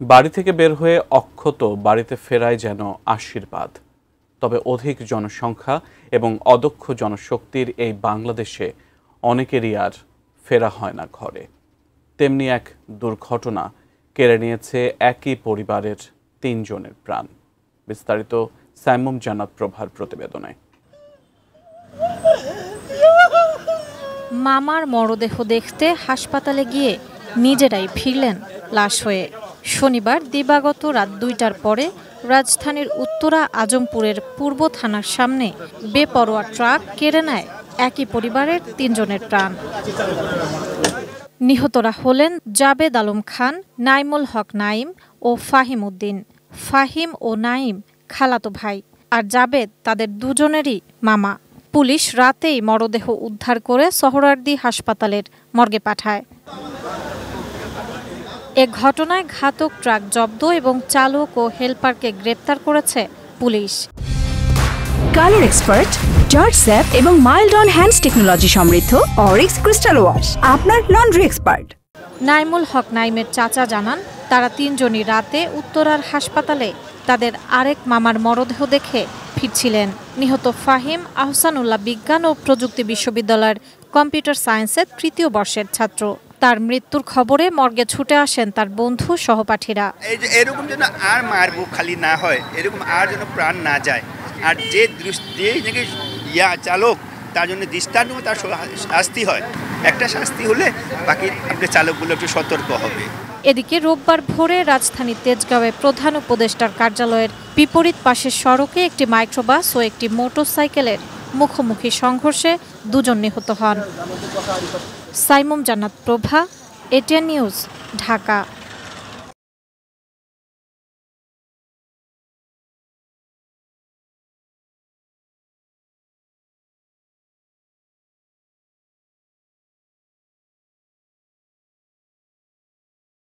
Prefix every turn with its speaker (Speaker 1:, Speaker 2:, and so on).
Speaker 1: বাড়ি থেকে বের হয়ে অক্ষত বাড়িতে ফেরাই যেন আশীর্বাদ। তবে অধিক জনসংখ্যা এবং অদক্ষ জনশক্তির এই বাংলাদেশে অনেকেরই আর ফেরা হয় না ঘরে। তেমনি এক দুর্ঘটনা কেড়ে নিয়েছে একই পরিবারের ৩ জনের প্রাণ। বিস্তারিত সাইমুম জান্নাত প্রভার প্রতিবেদনে।
Speaker 2: মামার মরদেহ দেখতে হাসপাতালে গিয়ে নিজেরাই ফিরলেন লাশ হয়ে। শনিবার দিবাগত রাত ২টার পরে রাজধানীর উত্তরা আজমপুরের পূর্ব থানার সামনে বেপরোয়া ট্রাক কেড়ে নেয় একই পরিবারের ৩ জনের প্রাণ। নিহতরা হলেন জাবেদ আলম খান, নাইমুল হক নাইম ও ফাহিম উদ্দিন। ফাহিম ও নাইম খালাতো ভাই, আর জাবেদ তাদের দুজনেরই মামা। পুলিশ রাতেই মরদেহ উদ্ধার করে সোহরাওয়ার্দী হাসপাতালের মর্গে পাঠায়। এ ঘটনায় ঘাতক ট্রাক জব্দ এবং চালক ও হেলপারকে গ্রেপ্তার করেছে police.
Speaker 3: Colour expert, George sap এবং মাইল্ড অন হ্যান্ডস টেকনোলজি সমৃদ্ধ অরিক্স ক্রিস্টাল ওয়াশ আপনার লন্ড্রি এক্সপার্ট।
Speaker 2: নাইমুল হক নাইমের চাচা জানান, তারা ৩ জনই রাতে উত্তরার হাসপাতালে তাদের আরেক মামার মরদেহ দেখে ফিরছিলেন। নিহত ফাহিম আহসানুল্লাহ বিজ্ঞান ও প্রযুক্তি বিশ্ববিদ্যালয়ের কম্পিউটার সায়েন্সের ৩য় বর্ষের ছাত্র। তার মৃত্যুর খবরে মর্গে ছুটে আসেন তার বন্ধু সহপাঠীরা।
Speaker 4: এরকম যেন আর মার বুক খালি না হয়, এরকম আর যেন প্রাণ না যায়। আর যে চালক, তার জন্য দৃষ্টান্ত তার শাস্তি হয়। একটা শাস্তি হলে বাকি আপনার চালকগুলো একটু সতর্ক হবে।
Speaker 2: এদিকে রোববার ভোরে রাজধানীর তেজগাঁওয়ে প্রধান উপদেষ্টার কার্যালয়ের বিপরীত পাশের সড়কে একটি মাইক্রোবাস ও একটি মোটরসাইকেলের মুখোমুখি সংঘর্ষে ২ জন নিহত হন। সাইমুম জান্নাত প্রভা, এটিএন নিউজ, ঢাকা।